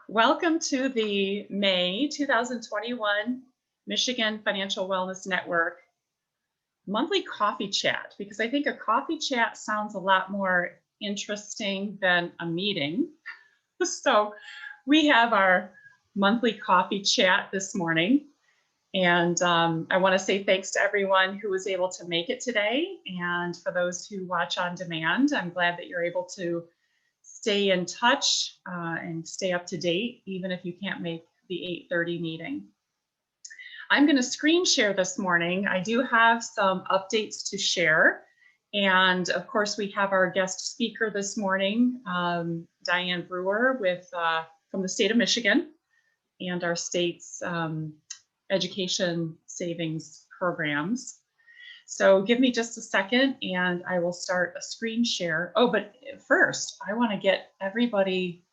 Welcome to the May 2021 Michigan Financial Wellness Network monthly coffee chat, because I think a coffee chat sounds a lot more interesting than a meeting. So we have our monthly coffee chat this morning. And I want to say thanks to everyone who was able to make it today. And for those who watch on demand, I'm glad that you're able to stay in touch and stay up to date, even if you can't make the 8:30 meeting. I'm going to screen share this morning. I do have some updates to share. And of course, we have our guest speaker this morning, Diane Brewer from the state of Michigan and our state's education savings programs. So give me just a second and I will start a screen share. Oh, but first, I want to get everybody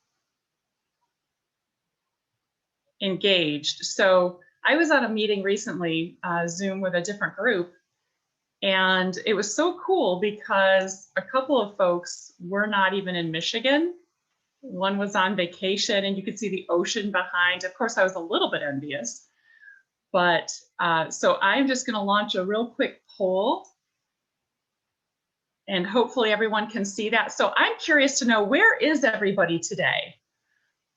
engaged. So I was on a meeting recently, Zoom with a different group, and it was so cool because a couple of folks were not even in Michigan. One was on vacation and you could see the ocean behind. Of course, I was a little bit envious. But so I'm just going to launch a real quick poll and hopefully everyone can see that. So I'm curious to know, where is everybody today?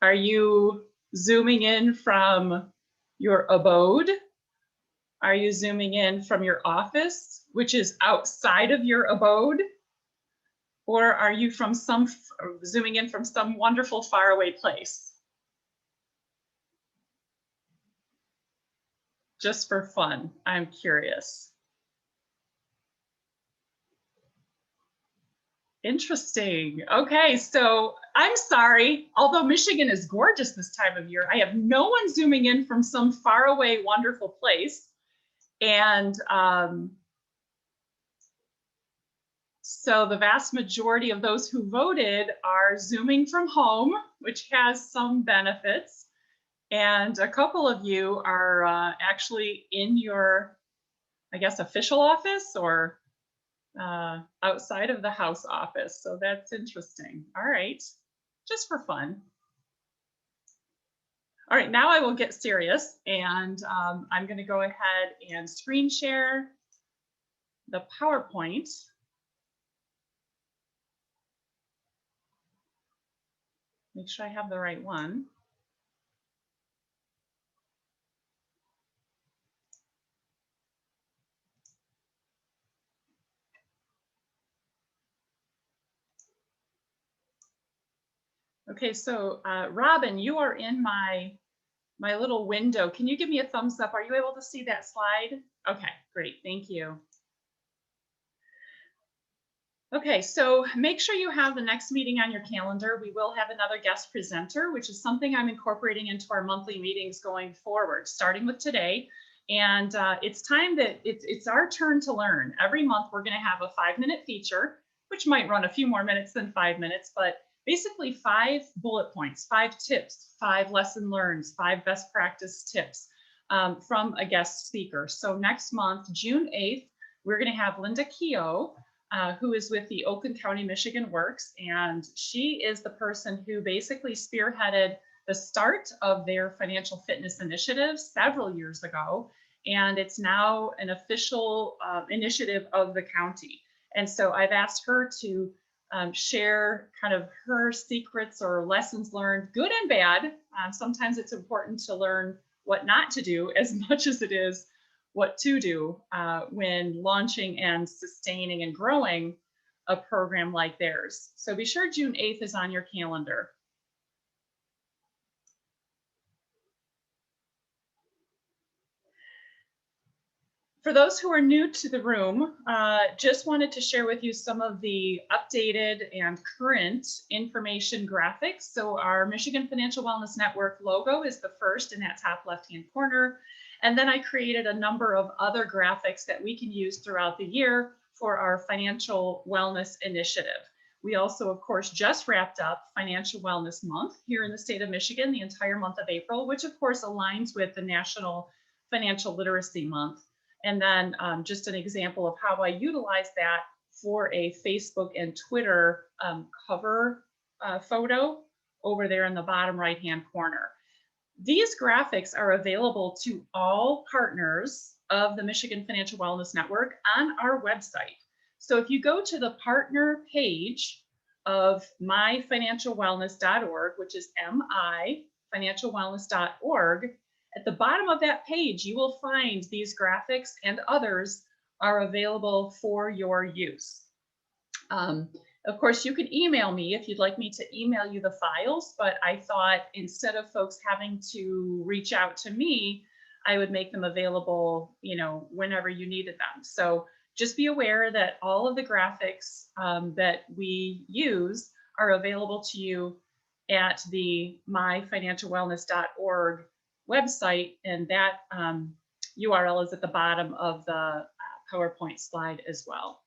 Are you zooming in from your abode? Are you zooming in from your office, which is outside of your abode? Or are you zooming in from some wonderful faraway place? Just for fun, I'm curious. Interesting. Okay, so I'm sorry, although Michigan is gorgeous this time of year, I have no one zooming in from some faraway, wonderful place. And so the vast majority of those who voted are zooming from home, which has some benefits. And a couple of you are actually in your, I guess, official office or outside of the house office. So that's interesting. All right, just for fun. All right, now I will get serious, and I'm going to go ahead and screen share the PowerPoint. Make sure I have the right one. Okay, so Robin, you are in my little window. Can you give me a thumbs up? Are you able to see that slide? Okay, great, thank you. Okay, so make sure you have the next meeting on your calendar. We will have another guest presenter, which is something I'm incorporating into our monthly meetings going forward, starting with today. And it's time that it's our turn to learn. Every month, we're going to have a 5-minute feature, which might run a few more minutes than 5 minutes, but basically 5 bullet points, 5 tips, 5 lesson learns, 5 best practice tips from a guest speaker. So next month, June 8th, we're going to have Linda Keogh, who is with the Oakland County, Michigan Works. And she is the person who basically spearheaded the start of their financial fitness initiative several years ago. And it's now an official initiative of the county. And so I've asked her to share kind of her secrets or lessons learned, good and bad. Sometimes it's important to learn what not to do as much as it is what to do when launching and sustaining and growing a program like theirs. So be sure June 8th is on your calendar. For those who are new to the room, just wanted to share with you some of the updated and current information graphics. So our Michigan Financial Wellness Network logo is the first in that top left-hand corner. And then I created a number of other graphics that we can use throughout the year for our financial wellness initiative. We also, of course, just wrapped up Financial Wellness Month here in the state of Michigan, the entire month of April, which of course aligns with the National Financial Literacy Month. And then just an example of how I utilize that for a Facebook and Twitter cover photo over there in the bottom right-hand corner. These graphics are available to all partners of the Michigan Financial Wellness Network on our website. So if you go to the partner page of myfinancialwellness.org, which is mifinancialwellness.org, at the bottom of that page, you will find these graphics and others are available for your use. Of course, you can email me if you'd like me to email you the files, but I thought instead of folks having to reach out to me, I would make them available, whenever you needed them. So just be aware that all of the graphics that we use are available to you at the myfinancialwellness.org website, and that URL is at the bottom of the PowerPoint slide as well.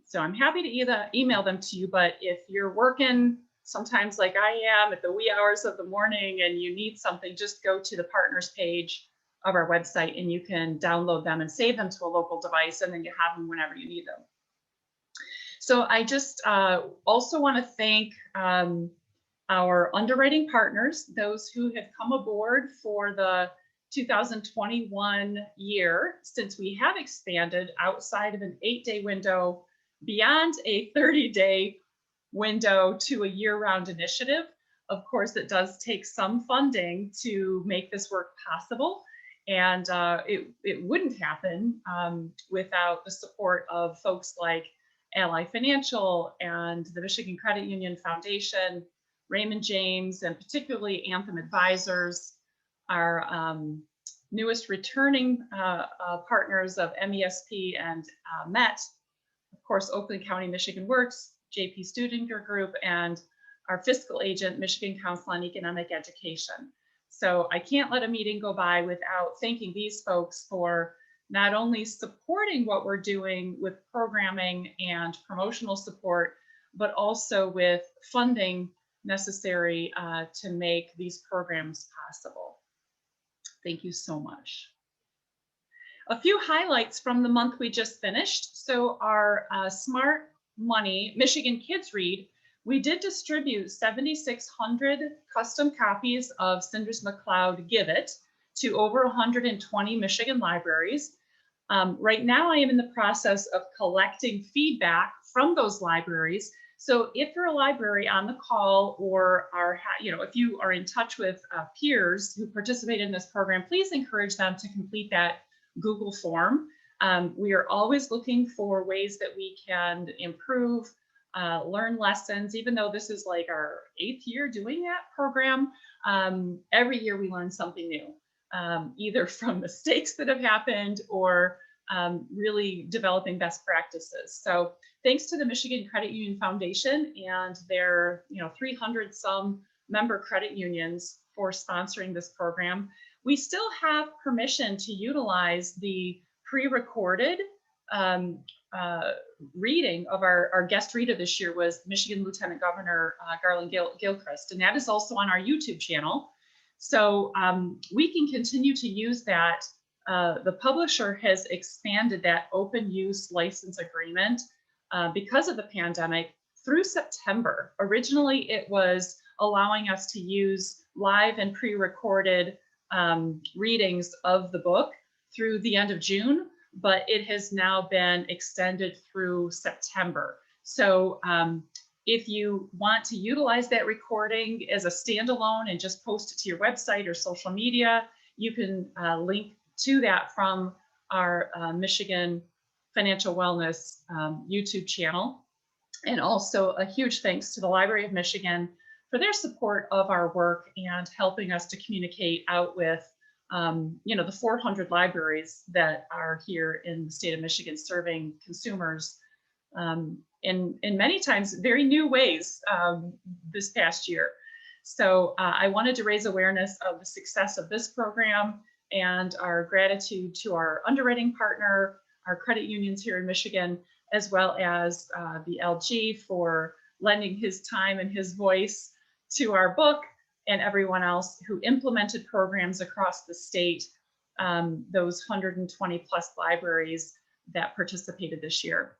So I'm happy to either email them to you, but if you're working sometimes like I am at the wee hours of the morning and you need something, just go to the partners page of our website and you can download them and save them to a local device, and then you have them whenever you need them. So I just also want to thank our underwriting partners, those who have come aboard for the 2021 year, since we have expanded outside of an 8-day window beyond a 30-day window to a year-round initiative. Of course, it does take some funding to make this work possible, and it wouldn't happen without the support of folks like Ally Financial and the Michigan Credit Union Foundation, Raymond James, and particularly Anthem Advisors, our newest returning partners of MESP and MET, of course, Oakland County Michigan Works, JP Studinger Group, and our fiscal agent, Michigan Council on Economic Education. So I can't let a meeting go by without thanking these folks for not only supporting what we're doing with programming and promotional support, but also with funding necessary to make these programs possible. Thank you so much. A few highlights from the month we just finished. So our Smart Money Michigan Kids Read, we did distribute 7,600 custom copies of Cinder's McCloud Give It to over 120 Michigan libraries. Right now, I am in the process of collecting feedback from those libraries. So if you're a library on the call, or are, if you are in touch with peers who participate in this program, please encourage them to complete that Google form. We are always looking for ways that we can improve, learn lessons, even though this is like our 8th year doing that program. Every year we learn something new, either from mistakes that have happened or really developing best practices. So thanks to the Michigan Credit Union Foundation and their 300 some member credit unions for sponsoring this program. We still have permission to utilize the pre-recorded reading of our guest reader this year was Michigan Lieutenant Governor Garland Gilchrist, and that is also on our YouTube channel. So we can continue to use that. The publisher has expanded that open use license agreement because of the pandemic through September. Originally, it was allowing us to use live and pre-recorded readings of the book through the end of June, but it has now been extended through September. So if you want to utilize that recording as a standalone and just post it to your website or social media, you can link to that from our Michigan Financial Wellness YouTube channel. And also a huge thanks to the Library of Michigan for their support of our work and helping us to communicate out with the 400 libraries that are here in the state of Michigan, serving consumers in many times very new ways this past year. So I wanted to raise awareness of the success of this program and our gratitude to our underwriting partner, our credit unions here in Michigan, as well as the LG for lending his time and his voice to our book, and everyone else who implemented programs across the state, those 120 plus libraries that participated this year.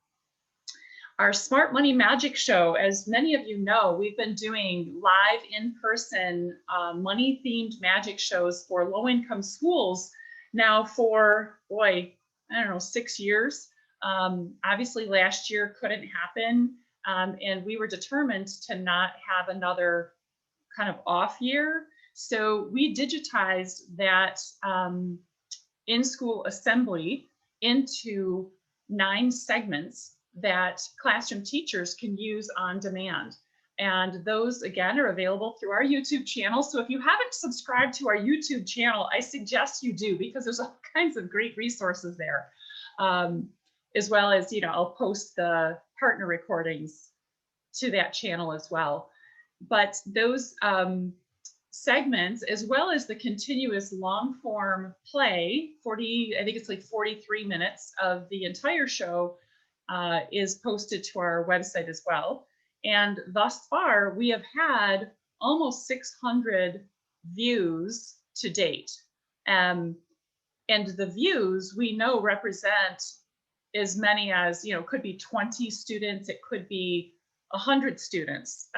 Our Smart Money Magic Show, as many of you know, we've been doing live in-person money-themed magic shows for low-income schools now for, boy, I don't know, 6 years. Obviously, last year couldn't happen, and we were determined to not have another kind of off year. So we digitized that in-school assembly into 9 segments that classroom teachers can use on demand. And those, again, are available through our YouTube channel. So if you haven't subscribed to our YouTube channel, I suggest you do, because there's all kinds of great resources there. As well as, you know, I'll post the partner recordings to that channel as well. But those segments, as well as the continuous long form play, I think it's like 43 minutes of the entire show, is posted to our website as well. And thus far, we have had almost 600 views to date. And the views we know represent as many as, you know, could be 20 students, it could be 100 students,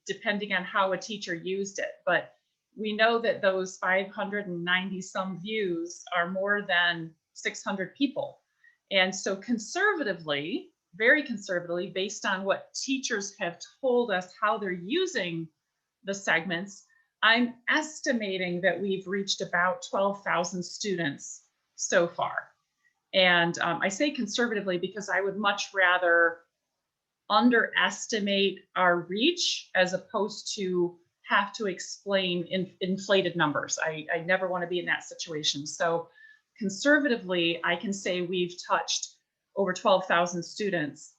depending on how a teacher used it. But we know that those 590 some views are more than 600 people. And so conservatively, very conservatively, based on what teachers have told us how they're using the segments, I'm estimating that we've reached about 12,000 students so far. And I say conservatively because I would much rather underestimate our reach as opposed to have to explain inflated numbers. I never want to be in that situation. So conservatively, I can say we've touched over 12,000 students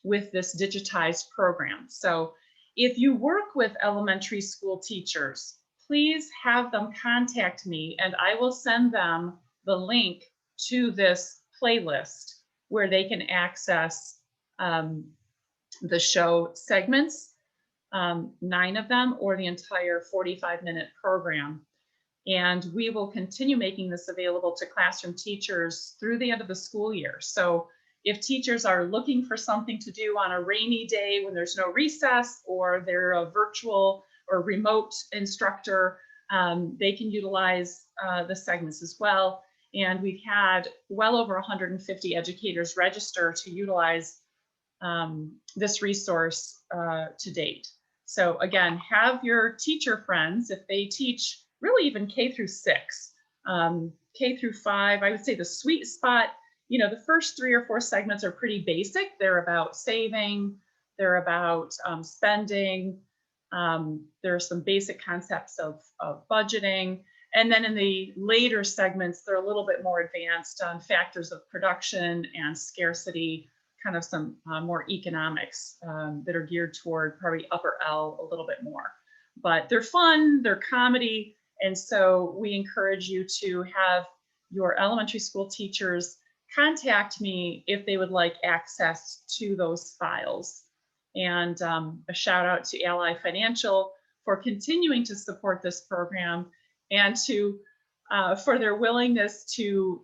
with this digitized program. So if you work with elementary school teachers, please have them contact me and I will send them the link to this playlist where they can access the show segments, 9 of them, or the entire 45-minute program. And we will continue making this available to classroom teachers through the end of the school year. So if teachers are looking for something to do on a rainy day when there's no recess, or they're a virtual or remote instructor, they can utilize the segments as well. And we've had well over 150 educators register to utilize this resource to date. So again, have your teacher friends, if they teach really even K through 6, K through 5, I would say the sweet spot, you know, the first 3 or 4 segments are pretty basic. They're about saving, they're about spending, there are some basic concepts of budgeting. And then in the later segments, they're a little bit more advanced on factors of production and scarcity, kind of some more economics that are geared toward probably upper L a little bit more. But they're fun, they're comedy, and so we encourage you to have your elementary school teachers contact me if they would like access to those files. And a shout out to Ally Financial for continuing to support this program and to for their willingness to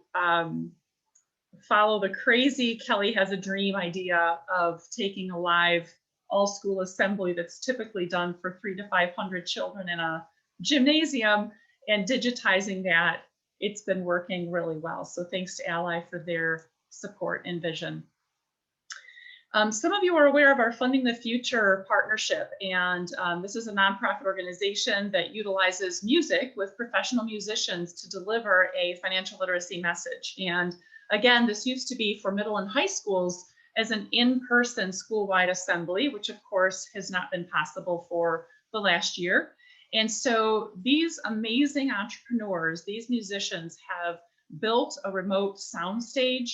follow the crazy Kelly Has a Dream idea of taking a live all-school assembly that's typically done for 300 to 500 children in a gymnasium and digitizing that. It's been working really well. So thanks to Ally for their support and vision. Some of you are aware of our Funding the Future partnership, and this is a nonprofit organization that utilizes music with professional musicians to deliver a financial literacy message. And again, this used to be for middle and high schools as an in-person school-wide assembly, which of course has not been possible for the last year. And so these amazing entrepreneurs, these musicians, have built a remote soundstage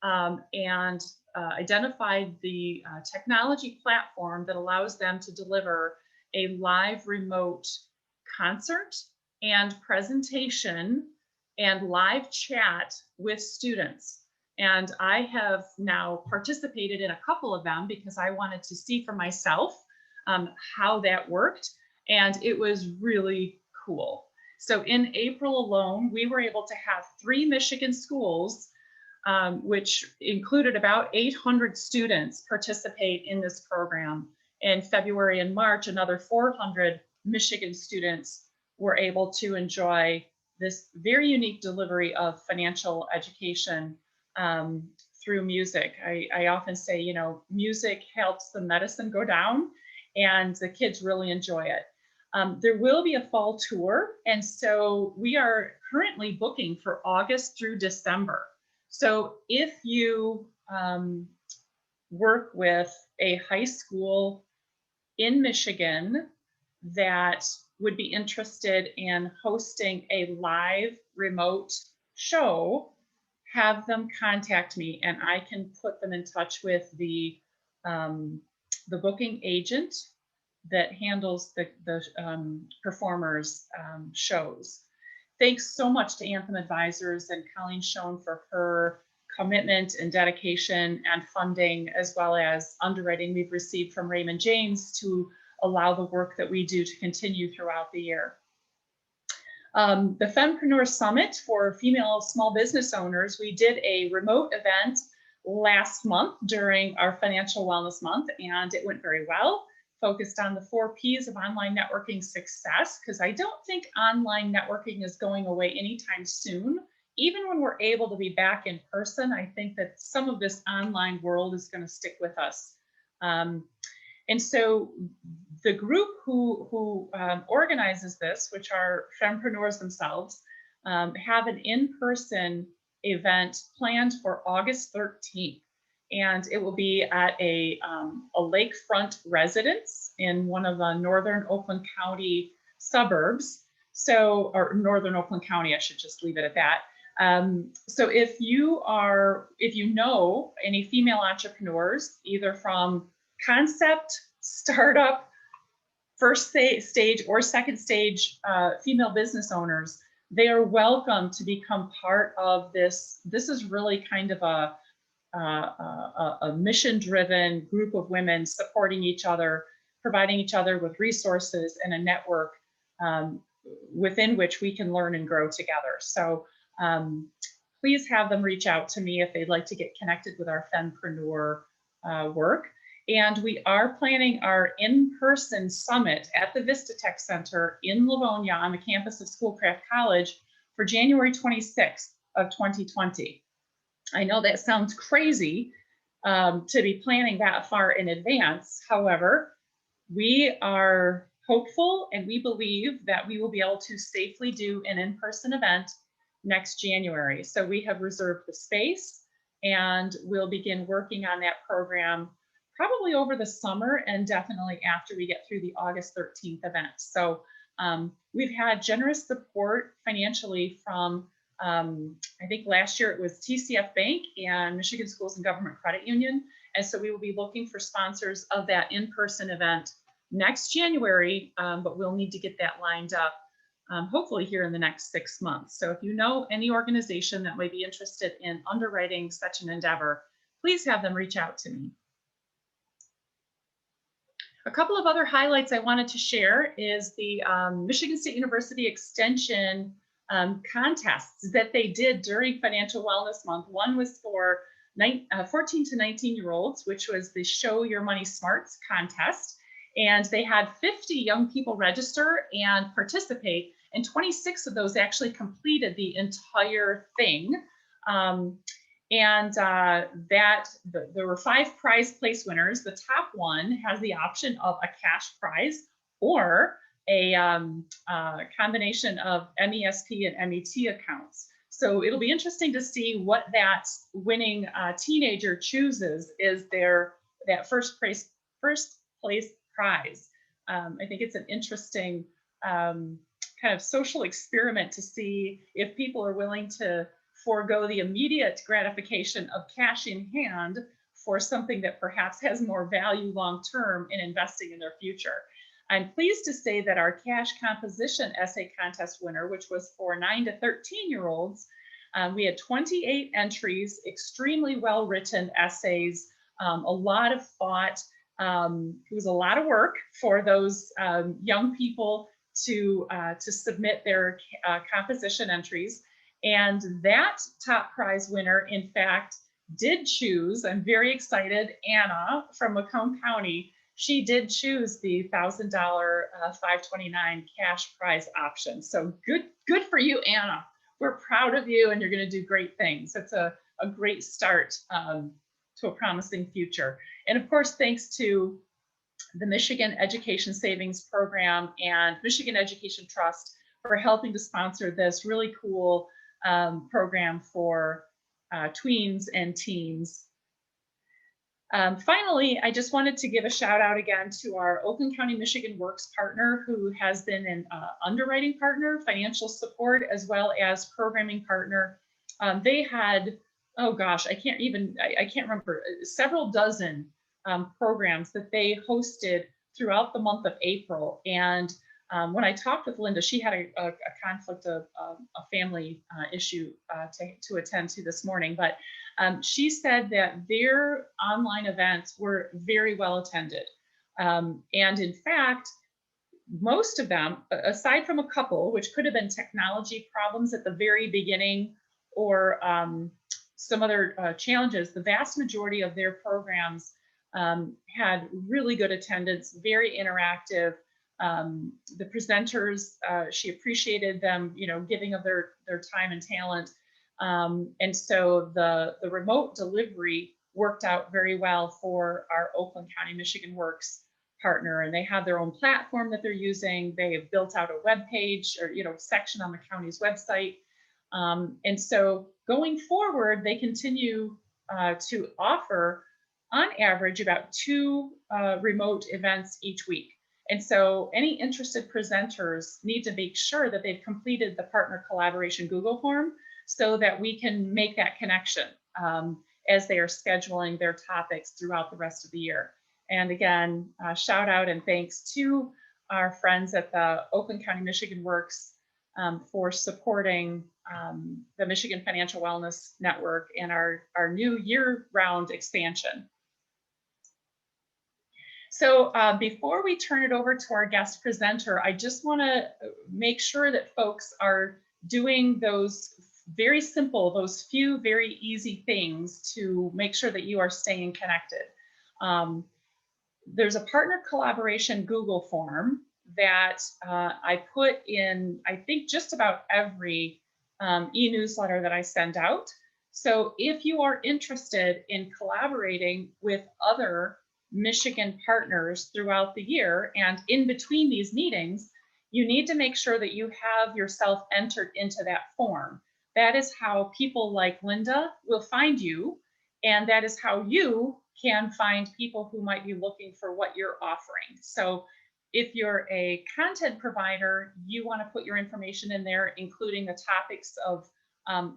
and identified the technology platform that allows them to deliver a live remote concert and presentation and live chat with students. And I have now participated in a couple of them because I wanted to see for myself how that worked. And it was really cool. So in April alone, we were able to have 3 Michigan schools which included about 800 students participate in this program. In February and March, another 400 Michigan students were able to enjoy this very unique delivery of financial education through music. I often say, you know, music helps the medicine go down, and the kids really enjoy it. There will be a fall tour, and so we are currently booking for August through December. So if you work with a high school in Michigan that would be interested in hosting a live remote show, have them contact me and I can put them in touch with the booking agent that handles the performers' shows. Thanks so much to Anthem Advisors and Colleen Schoen for her commitment and dedication and funding, as well as underwriting we've received from Raymond James to allow the work that we do to continue throughout the year. The Fempreneur Summit for female small business owners, we did a remote event last month during our Financial Wellness Month, and it went very well. Focused on the 4 P's of online networking success, because I don't think online networking is going away anytime soon. Even when we're able to be back in person, I think that some of this online world is going to stick with us. And so the group who organizes this, which are fempreneurs themselves, have an in-person event planned for August 13th. And it will be at a lakefront residence in one of the northern Oakland County suburbs. So, or northern Oakland County, I should just leave it at that. So if you know any female entrepreneurs, either from concept, startup, first stage or second stage female business owners, they are welcome to become part of this. This is really kind of a mission-driven group of women supporting each other, providing each other with resources and a network within which we can learn and grow together. So please have them reach out to me if they'd like to get connected with our Fempreneur work. And we are planning our in-person summit at the Vista Tech Center in Livonia on the campus of Schoolcraft College for January 26th of 2020. I know that sounds crazy to be planning that far in advance. However, we are hopeful and we believe that we will be able to safely do an in-person event next January. So we have reserved the space and we'll begin working on that program probably over the summer and definitely after we get through the August 13th event. So we've had generous support financially from I think last year it was TCF Bank and Michigan Schools and Government Credit Union. And so we will be looking for sponsors of that in-person event next January, but we'll need to get that lined up hopefully here in the next 6 months. So if you know any organization that might be interested in underwriting such an endeavor, please have them reach out to me. A couple of other highlights I wanted to share is the Michigan State University Extension contests that they did during Financial Wellness Month. One was for 14 to 19-year-olds, which was the Show Your Money Smarts contest. And they had 50 young people register and participate, and 26 of those actually completed the entire thing. There were 5 prize place winners. The top one has the option of a cash prize or a combination of MESP and MET accounts. So it'll be interesting to see what that winning teenager chooses is that first place prize. I think it's an interesting kind of social experiment to see if people are willing to forego the immediate gratification of cash in hand for something that perhaps has more value long-term in investing in their future. I'm pleased to say that our cash composition essay contest winner, which was for 9 to 13-year-olds, we had 28 entries, extremely well-written essays, a lot of thought. It was a lot of work for those young people to submit their composition entries. And that top prize winner, in fact, did choose, I'm very excited, Anna from Macomb County. She did choose the $1,000 529 cash prize option. So good for you, Anna. We're proud of you, and you're going to do great things. It's a great start to a promising future. And of course, thanks to the Michigan Education Savings Program and Michigan Education Trust for helping to sponsor this really cool program for tweens and teens. Finally, I just wanted to give a shout out again to our Oakland County, Michigan Works partner, who has been an underwriting partner, financial support, as well as programming partner. They had, oh gosh, I can't remember, several dozen programs that they hosted throughout the month of April. And when I talked with Linda, she had a conflict of a family issue to attend to this morning, but she said that their online events were very well attended. And in fact, most of them, aside from a couple, which could have been technology problems at the very beginning or some other challenges, the vast majority of their programs had really good attendance, very interactive. The presenters, she appreciated them, giving of their time and talent. And so the remote delivery worked out very well for our Oakland County, Michigan Works partner, and they have their own platform that they're using. They have built out a web page or section on the county's website. And so going forward, they continue to offer on average about 2 remote events each week. And so any interested presenters need to make sure that they've completed the partner collaboration Google form so that we can make that connection as they are scheduling their topics throughout the rest of the year. And again, shout out and thanks to our friends at the Oakland County, Michigan Works for supporting the Michigan Financial Wellness Network and our new year-round expansion. So before we turn it over to our guest presenter, I just want to make sure that folks are doing those very simple, those few very easy things to make sure that you are staying connected. There's a partner collaboration Google form that I put in, I think, just about every e-newsletter that I send out. So if you are interested in collaborating with other Michigan partners throughout the year and in between these meetings, you need to make sure that you have yourself entered into that form. That is how people like Linda will find you, and that is how you can find people who might be looking for what you're offering. So if you're a content provider, you want to put your information in there, including the topics of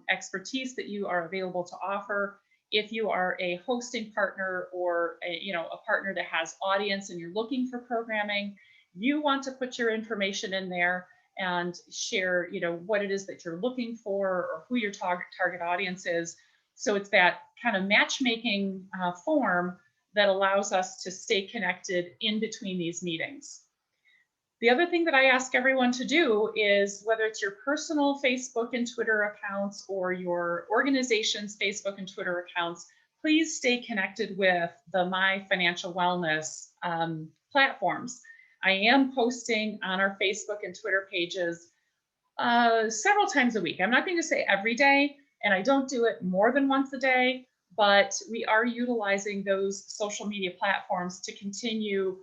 expertise that you are available to offer. If you are a hosting partner or a partner that has audience and you're looking for programming, you want to put your information in there and share what it is that you're looking for or who your target audience is. So it's that kind of matchmaking form that allows us to stay connected in between these meetings. The other thing that I ask everyone to do is, whether it's your personal Facebook and Twitter accounts or your organization's Facebook and Twitter accounts, please stay connected with the My Financial Wellness platforms. I am posting on our Facebook and Twitter pages several times a week. I'm not going to say every day, and I don't do it more than once a day, but we are utilizing those social media platforms to continue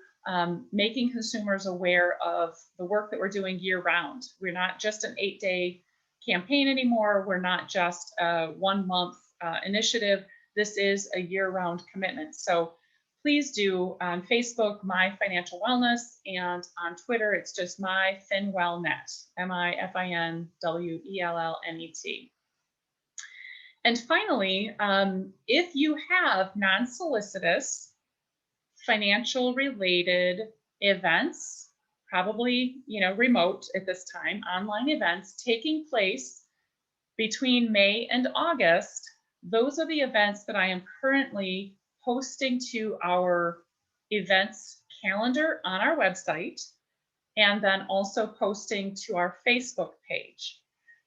making consumers aware of the work that we're doing year-round. We're not just an 8-day campaign anymore. We're not just a 1-month initiative. This is a year-round commitment. So please do on Facebook, My Financial Wellness, and on Twitter, it's just My FinWellNet, MIFINWELLNET. And finally, if you have non-solicitous financial related events, probably remote at this time, online events taking place between May and August, those are the events that I am currently posting to our events calendar on our website, and then also posting to our Facebook page.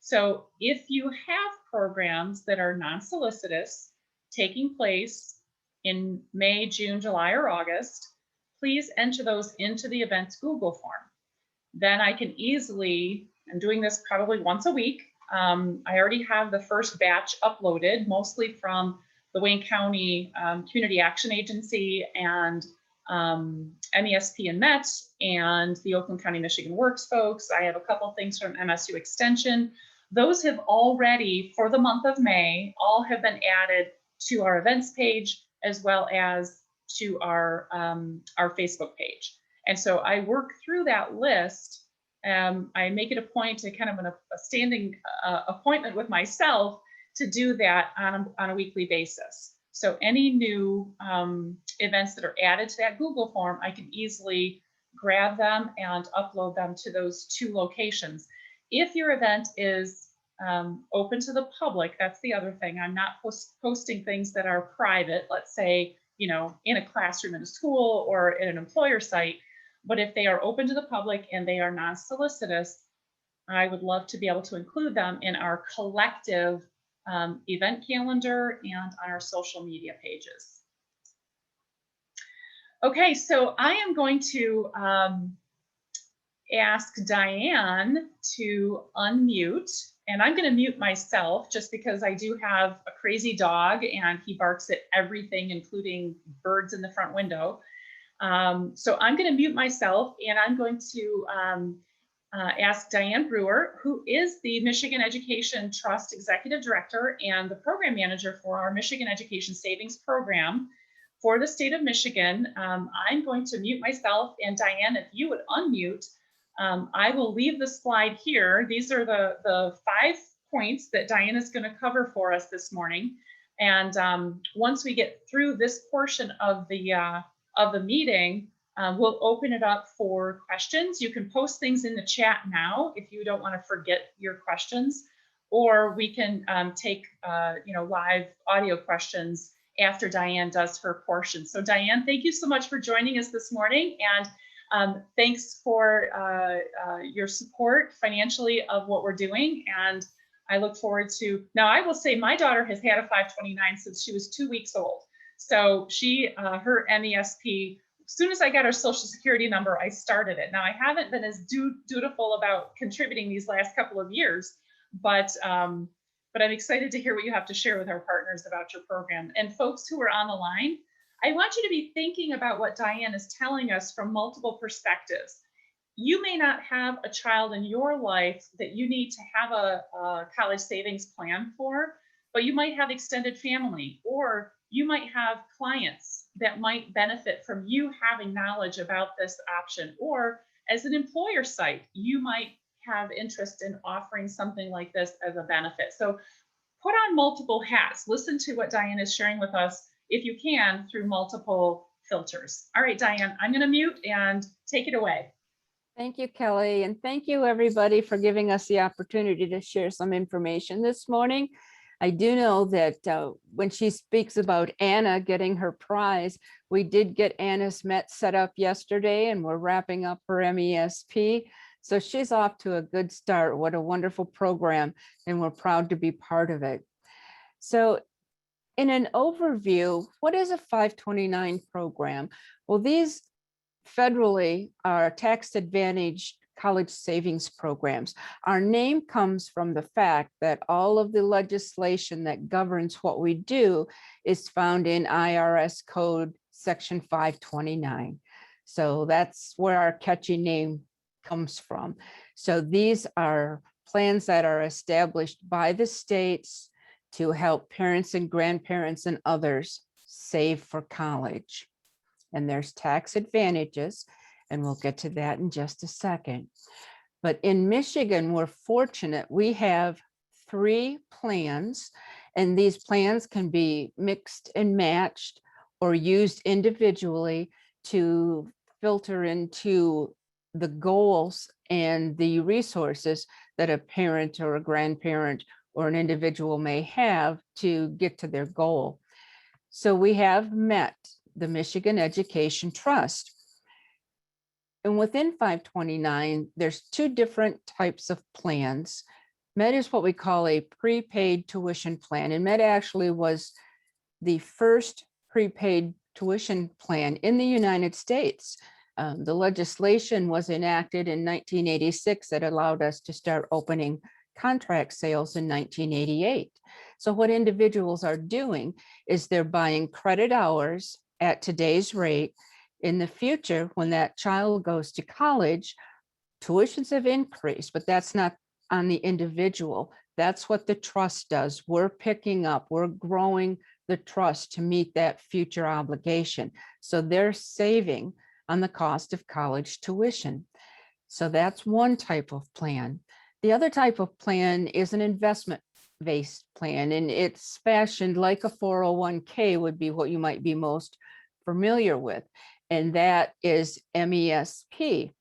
So if you have programs that are non-solicitous taking place in May, June, July, or August, please enter those into the events Google form. Then I can easily, I'm doing this probably once a week. I already have the first batch uploaded, mostly from the Wayne County Community Action Agency and MESP and MET and the Oakland County, Michigan Works folks. I have a couple things from MSU Extension. Those have already, for the month of May, all have been added to our events page as well as to our Facebook page. And so I work through that list. I make it a point to kind of a standing appointment with myself to do that on a weekly basis. So any new events that are added to that Google form, I can easily grab them and upload them to those two locations. If your event is open to the public, that's the other thing. I'm not posting things that are private, let's say, you know, in a classroom in a school or in an employer site. But if they are open to the public and they are non-solicitous, I would love to be able to include them in our collective event calendar and on our social media pages. Okay, so I am going to ask Diane to unmute, and I'm going to mute myself just because I do have a crazy dog and he barks at everything, including birds in the front window. So I'm going to mute myself, and I'm going to ask Diane Brewer, who is the Michigan Education Trust Executive Director and the Program Manager for our Michigan Education Savings Program for the state of Michigan. I'm going to mute myself, and Diane, if you would unmute, I will leave the slide here. These are the 5 points that Diane is going to cover for us this morning. And once we get through this portion of the meeting, we'll open it up for questions. You can post things in the chat now if you don't want to forget your questions, or we can take live audio questions after Diane does her portion. So Diane, thank you so much for joining us this morning, and thanks for your support financially of what we're doing. And I look forward to, now I will say my daughter has had a 529 since she was 2 weeks old. So she, her MESP, as soon as I got her social security number, I started it. Now I haven't been as dutiful about contributing these last couple of years, but I'm excited to hear what you have to share with our partners about your program. And folks who are on the line, I want you to be thinking about what Diane is telling us from multiple perspectives. You may not have a child in your life that you need to have a college savings plan for, but you might have extended family, or you might have clients that might benefit from you having knowledge about this option. Or as an employer site, you might have interest in offering something like this as a benefit. So put on multiple hats. Listen to what Diane is sharing with us, if you can, through multiple filters. All right, Diane, I'm going to mute and take it away. Thank you, Kelly. And thank you, everybody, for giving us the opportunity to share some information this morning. I do know that when she speaks about Anna getting her prize, we did get Anna's MET set up yesterday, and we're wrapping up her MESP. So she's off to a good start. What a wonderful program, and we're proud to be part of it. So in an overview, what is a 529 program? Well, these federally are tax advantaged college savings programs. Our name comes from the fact that all of the legislation that governs what we do is found in IRS code section 529. So that's where our catchy name comes from. So these are plans that are established by the states to help parents and grandparents and others save for college. And there's tax advantages, and we'll get to that in just a second. But in Michigan, we're fortunate. We have 3 plans, and these plans can be mixed and matched or used individually to filter into the goals and the resources that a parent or a grandparent or an individual may have to get to their goal. So we have MET, the Michigan Education Trust. And within 529, there's 2 different types of plans. Med is what we call a prepaid tuition plan, and Med actually was the first prepaid tuition plan in the United States. The legislation was enacted in 1986 that allowed us to start opening contract sales in 1988. So what individuals are doing is they're buying credit hours at today's rate. In the future, when that child goes to college, tuitions have increased, but that's not on the individual. That's what the trust does. We're picking up, we're growing the trust to meet that future obligation. So they're saving on the cost of college tuition. So that's one type of plan. The other type of plan is an investment-based plan, and it's fashioned like a 401k would be what you might be most familiar with, and that is MESP.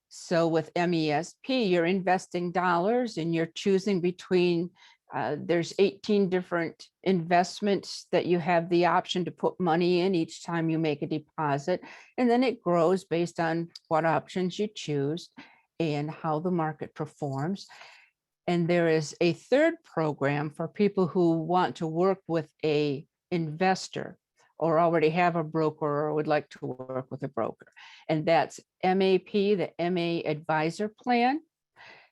So with MESP, you're investing dollars and you're choosing between, there's 18 different investments that you have the option to put money in each time you make a deposit. And then it grows based on what options you choose and how the market performs. And there is a third program for people who want to work with an investor or already have a broker or would like to work with a broker. And that's MAP, the MA Advisor Plan.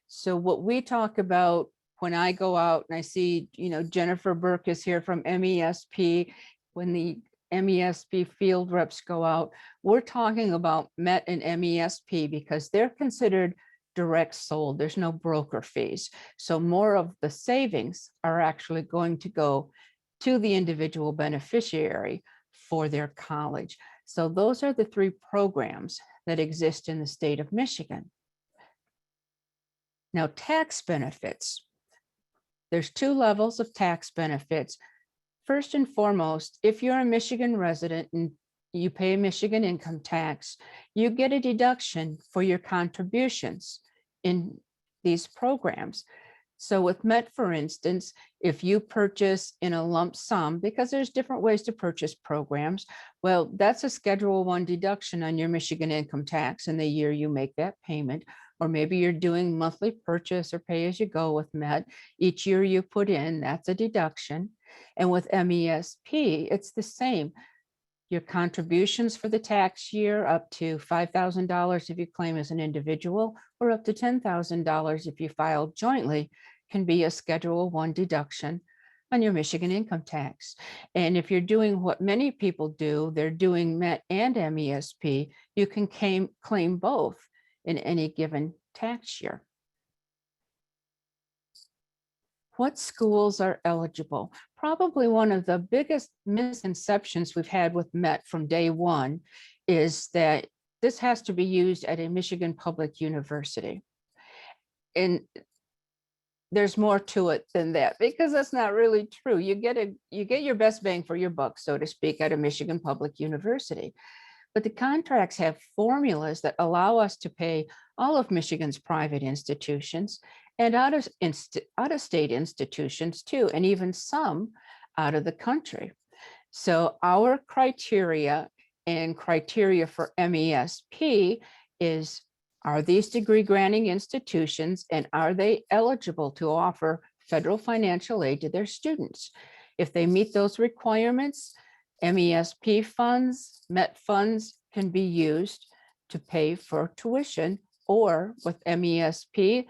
So what we talk about when I go out and I see, Jennifer Burke is here from MESP, when the MESP field reps go out, we're talking about MET and MESP because they're considered direct sold. There's no broker fees. So more of the savings are actually going to go to the individual beneficiary for their college. So those are the three programs that exist in the state of Michigan. Now, tax benefits. There's two levels of tax benefits. First and foremost, if you're a Michigan resident and you pay Michigan income tax, you get a deduction for your contributions in these programs. So with MET, for instance, if you purchase in a lump sum, because there's different ways to purchase programs, well, that's a Schedule I deduction on your Michigan income tax in the year you make that payment. Or maybe you're doing monthly purchase or pay as you go with MET. Each year you put in, that's a deduction. And with MESP, it's the same. Your contributions for the tax year up to $5,000 if you claim as an individual, or up to $10,000 if you file jointly, can be a Schedule I deduction on your Michigan income tax. And if you're doing what many people do, they're doing MET and MESP, you can claim both in any given tax year. What schools are eligible? Probably one of the biggest misconceptions we've had with MET from day one is that this has to be used at a Michigan public university. And there's more to it than that, because that's not really true. You get your best bang for your buck, so to speak, at a Michigan public university. But the contracts have formulas that allow us to pay all of Michigan's private institutions and out-of-state institutions too, and even some out of the country. So our criteria and criteria for MESP is, are these degree granting institutions and are they eligible to offer federal financial aid to their students? If they meet those requirements, MESP funds, MET funds can be used to pay for tuition, or with MESP,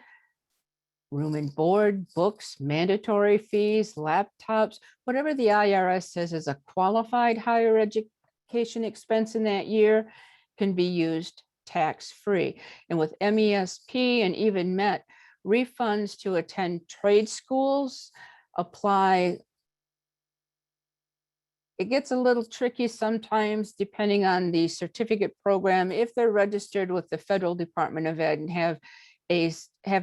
room and board, books, mandatory fees, laptops, whatever the IRS says is a qualified higher education expense in that year can be used tax-free. And with MESP and even MET, refunds to attend trade schools apply. It gets a little tricky sometimes depending on the certificate program. If they're registered with the Federal Department of Ed and have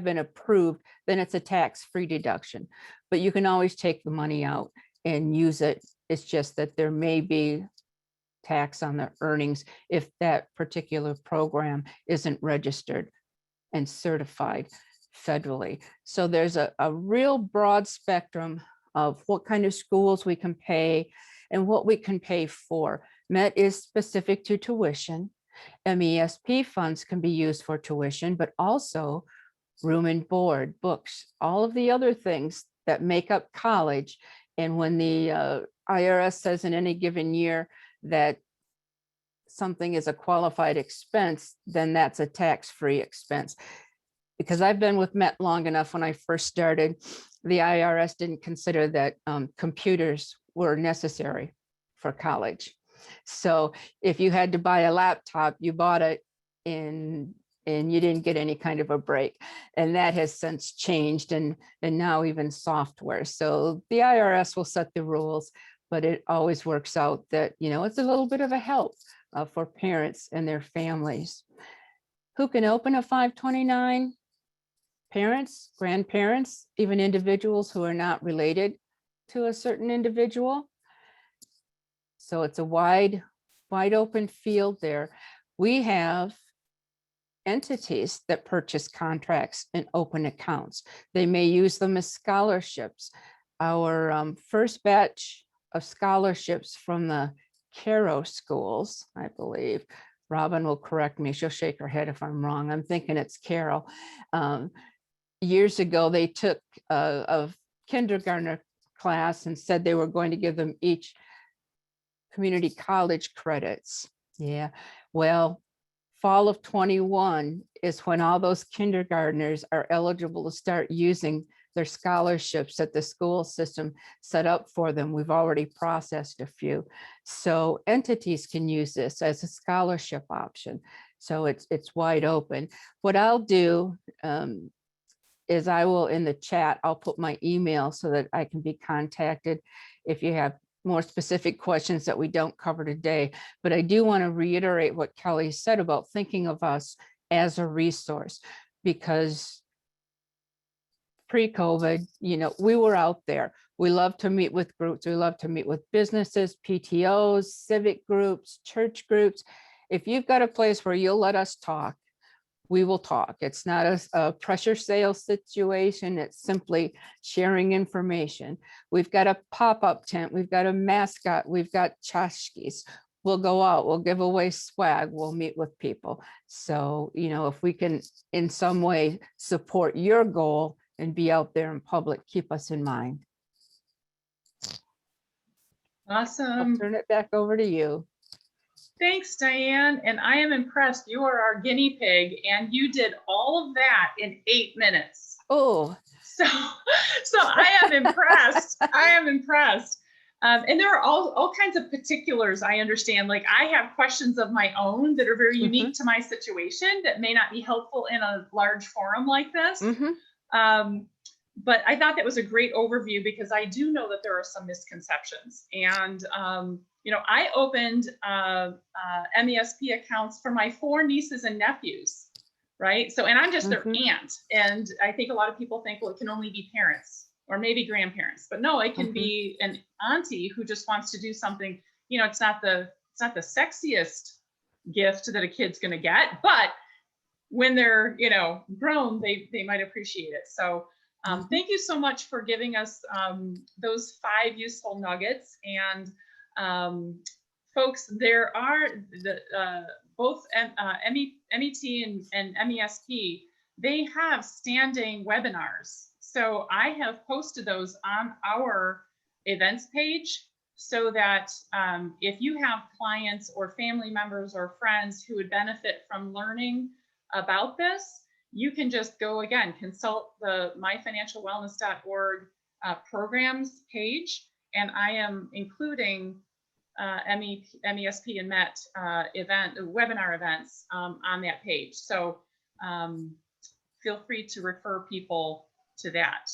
been approved, then it's a tax-free deduction. But you can always take the money out and use it. It's just that there may be tax on the earnings if that particular program isn't registered and certified federally. So there's a real broad spectrum of what kind of schools we can pay and what we can pay for. MET is specific to tuition. MESP funds can be used for tuition, but also room and board, books, all of the other things that make up college. And when the IRS says in any given year that something is a qualified expense, then that's a tax-free expense. Because I've been with Met long enough, when I first started, the IRS didn't consider that computers were necessary for college. So if you had to buy a laptop, you bought it and you didn't get any kind of a break. And that has since changed, and now even software. So the IRS will set the rules, but it always works out that, you know, it's a little bit of a help for parents and their families. Who can open a 529? Parents, grandparents, even individuals who are not related to a certain individual. So it's a wide open field there. We have entities that purchase contracts and open accounts. They may use them as scholarships. Our first batch of scholarships from the Caro schools, I believe. Robin will correct me. She'll shake her head if I'm wrong. I'm thinking it's Carol. Years ago, they took a kindergartner class and said they were going to give them each community college credits. Yeah, well, fall of 21 is when all those kindergartners are eligible to start using their scholarships that the school system set up for them. We've already processed a few. So entities can use this as a scholarship option. So it's wide open. What I'll do is I will, in the chat, I'll put my email so that I can be contacted if you have more specific questions that we don't cover today. But I do want to reiterate what Kelly said about thinking of us as a resource, because pre-COVID, you know, we were out there. We love to meet with groups. We love to meet with businesses, PTOs, civic groups, church groups. If you've got a place where you'll let us talk, we will talk. It's not a pressure sales situation. It's simply sharing information. We've got a pop-up tent. We've got a mascot. We've got tchotchkes. We'll go out. We'll give away swag. We'll meet with people. So, you know, if we can in some way support your goal and be out there in public, keep us in mind. Awesome. I'll turn it back over to you. Thanks, Diane. And I am impressed. You are our guinea pig, and you did all of that in 8 minutes. Oh, so I am impressed. I am impressed. And there are all kinds of particulars, I understand. Like, I have questions of my own that are very unique to my situation that may not be helpful in a large forum like this. But I thought that was a great overview, because I do know that there are some misconceptions. And you know, I opened MESP accounts for my 4 nieces and nephews, right? So, and I'm just their aunt. And I think a lot of people think, well, it can only be parents or maybe grandparents, but no, it can be an auntie who just wants to do something. You know, it's not the sexiest gift that a kid's going to get, but when they're, you know, grown, they might appreciate it. So thank you so much for giving us those 5 useful nuggets. And folks, there are both MET and MESP, they have standing webinars. So I have posted those on our events page, so that if you have clients or family members or friends who would benefit from learning about this, you can just go, again, consult the myfinancialwellness.org programs page, and I am including MESP and MET webinar events on that page. So feel free to refer people to that.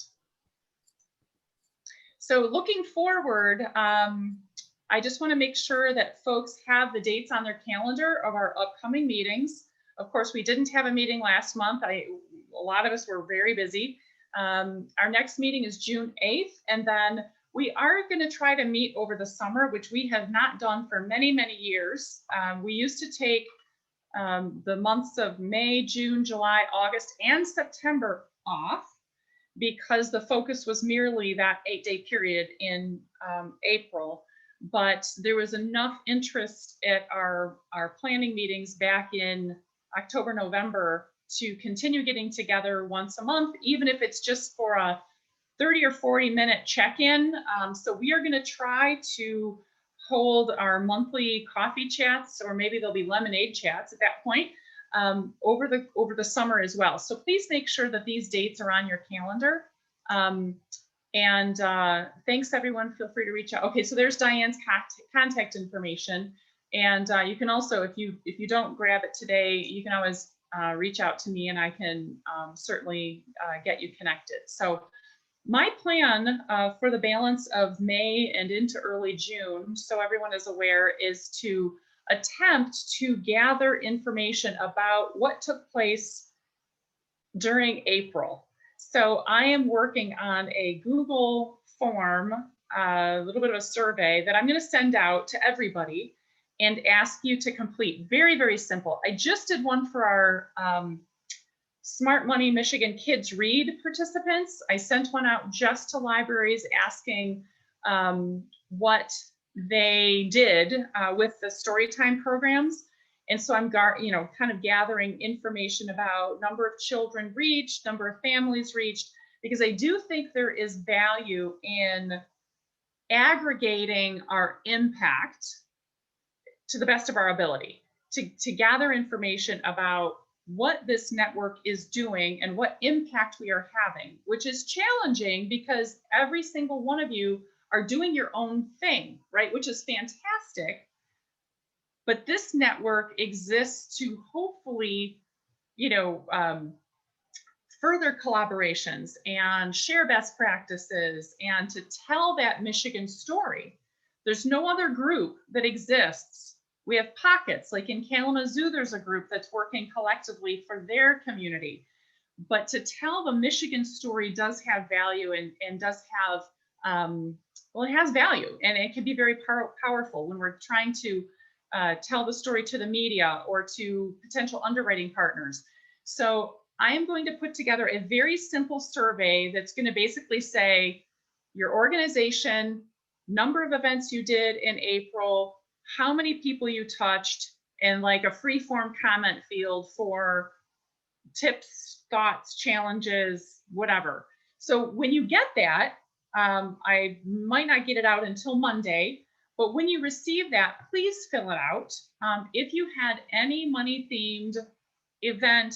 So looking forward, I just want to make sure that folks have the dates on their calendar of our upcoming meetings. Of course, we didn't have a meeting last month. A lot of us were very busy. Our next meeting is June 8th, and then we are going to try to meet over the summer, which we have not done for many, many years. We used to take the months of May, June, July, August, and September off, because the focus was merely that 8-day period in April. But there was enough interest at our planning meetings back in October, November, to continue getting together once a month, even if it's just for a 30 or 40-minute check-in. So we are going to try to hold our monthly coffee chats, or maybe there'll be lemonade chats at that point, over the summer as well. So please make sure that these dates are on your calendar. Thanks everyone. Feel free to reach out. Okay, so there's Diane's contact information, and you can also, if you don't grab it today, you can always reach out to me, and I can certainly get you connected. So my plan for the balance of May and into early June, so everyone is aware, is to attempt to gather information about what took place during April. So I am working on a Google form, a little bit of a survey that I'm going to send out to everybody and ask you to complete. Very, very simple. I just did one for our Smart Money Michigan Kids Read participants. I sent one out just to libraries asking what they did with the Storytime programs. And so I'm kind of gathering information about number of children reached, number of families reached, because I do think there is value in aggregating our impact to the best of our ability, to gather information about what this network is doing and what impact we are having, which is challenging because every single one of you are doing your own thing, right? Which is fantastic. But this network exists to hopefully, further collaborations and share best practices and to tell that Michigan story. There's no other group that exists. We have pockets, like in Kalamazoo, there's a group that's working collectively for their community. But to tell the Michigan story does have value and does have, it has value, and it can be very powerful when we're trying to tell the story to the media or to potential underwriting partners. So I am going to put together a very simple survey that's going to basically say your organization, number of events you did in April, how many people you touched, and like a free form comment field for tips, thoughts, challenges, whatever. So when you get that, I might not get it out until Monday, but when you receive that, please fill it out. If you had any money themed event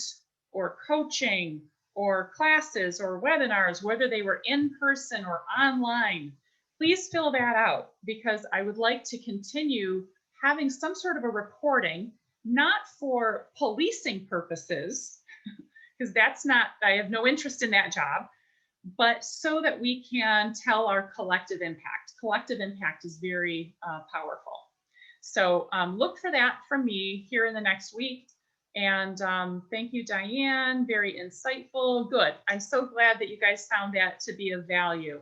or coaching or classes or webinars, whether they were in person or online, please fill that out, because I would like to continue having some sort of a reporting, not for policing purposes, because that's not, I have no interest in that job, but so that we can tell our collective impact. Collective impact is very powerful. So look for that from me here in the next week. And thank you, Diane, very insightful, good. I'm so glad that you guys found that to be of value.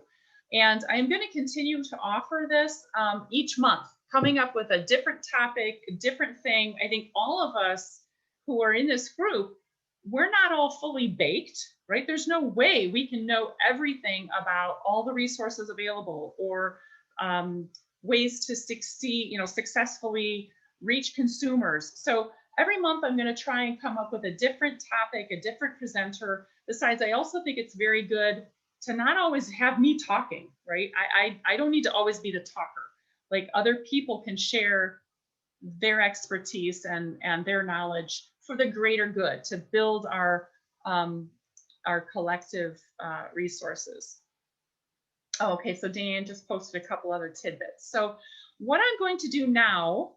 And I'm going to continue to offer this each month, coming up with a different topic, a different thing. I think all of us who are in this group, we're not all fully baked, right? There's no way we can know everything about all the resources available or ways to succeed, successfully reach consumers. So every month I'm going to try and come up with a different topic, a different presenter. Besides, I also think it's very good to not always have me talking, right? I don't need to always be the talker. Like, other people can share their expertise and their knowledge for the greater good, to build our collective resources. Oh, okay, so Diane just posted a couple other tidbits. So what I'm going to do now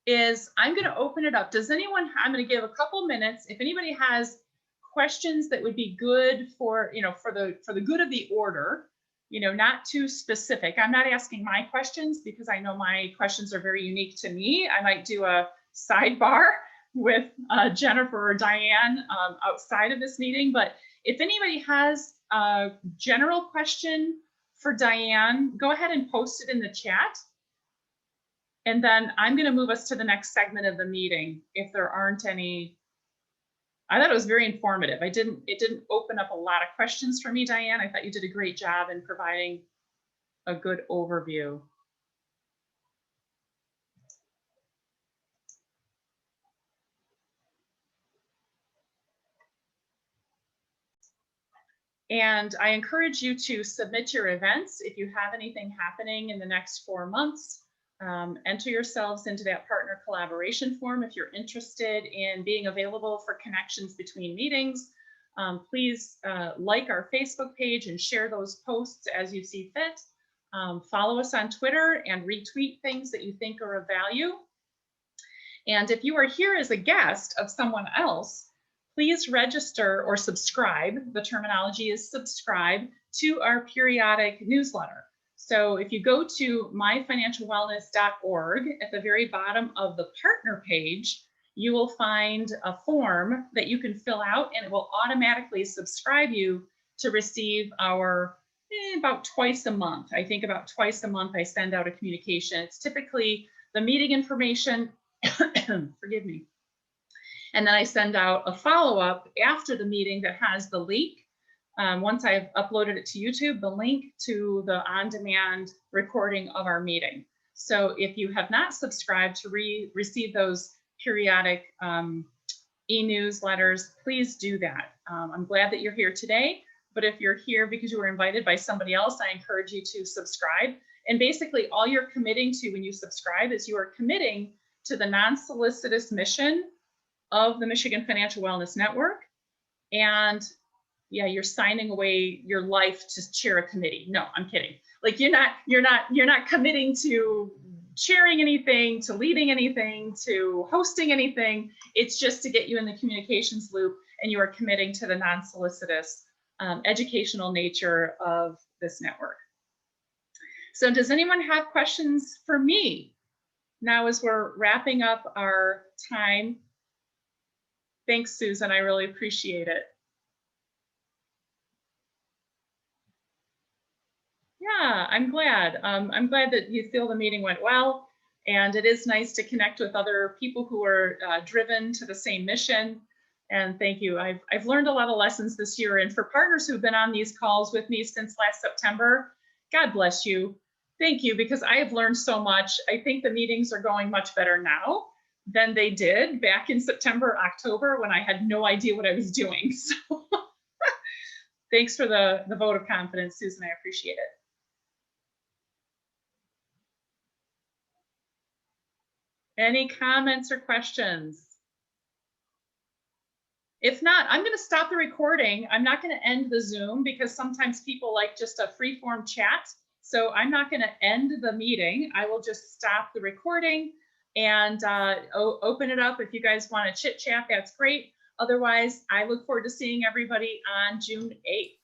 is I'm going to open it up. Does anyone, I'm going to give a couple minutes. If anybody has questions that would be good for, for the good of the order, not too specific. I'm not asking my questions because I know my questions are very unique to me. I might do a sidebar with Jennifer or Diane outside of this meeting. But if anybody has a general question for Diane, go ahead and post it in the chat. And then I'm going to move us to the next segment of the meeting if there aren't any. I thought it was very informative. It didn't open up a lot of questions for me, Diane. I thought you did a great job in providing a good overview. And I encourage you to submit your events. If you have anything happening in the next 4 months, enter yourselves into that partner collaboration form. If you're interested in being available for connections between meetings, please like our Facebook page and share those posts as you see fit. Follow us on Twitter and retweet things that you think are of value. And if you are here as a guest of someone else, please register or subscribe. The terminology is subscribe to our periodic newsletter. So if you go to myfinancialwellness.org, at the very bottom of the partner page, you will find a form that you can fill out, and it will automatically subscribe you to receive our about twice a month. I think about twice a month I send out a communication. It's typically the meeting information, forgive me. And then I send out a follow-up after the meeting that has the link. Once I've uploaded it to YouTube, the link to the on-demand recording of our meeting. So if you have not subscribed to receive those periodic e-newsletters, please do that. I'm glad that you're here today, but if you're here because you were invited by somebody else, I encourage you to subscribe. And basically all you're committing to when you subscribe is you are committing to the non-solicitous mission of the Michigan Financial Wellness Network. And yeah, you're signing away your life to chair a committee. No, I'm kidding. Like you're not committing to chairing anything, to leading anything, to hosting anything. It's just to get you in the communications loop, and you are committing to the non-solicitous educational nature of this network. So does anyone have questions for me now as we're wrapping up our time? Thanks, Susan. I really appreciate it. Yeah, I'm glad. I'm glad that you feel the meeting went well. And it is nice to connect with other people who are driven to the same mission. And thank you. I've learned a lot of lessons this year. And for partners who've been on these calls with me since last September, God bless you. Thank you, because I have learned so much. I think the meetings are going much better now than they did back in September, October, when I had no idea what I was doing. So thanks for the vote of confidence, Susan. I appreciate it. Any comments or questions? If not, I'm going to stop the recording. I'm not going to end the Zoom because sometimes people like just a free form chat. So I'm not going to end the meeting. I will just stop the recording and open it up. If you guys want to chit chat, that's great. Otherwise, I look forward to seeing everybody on June 8th.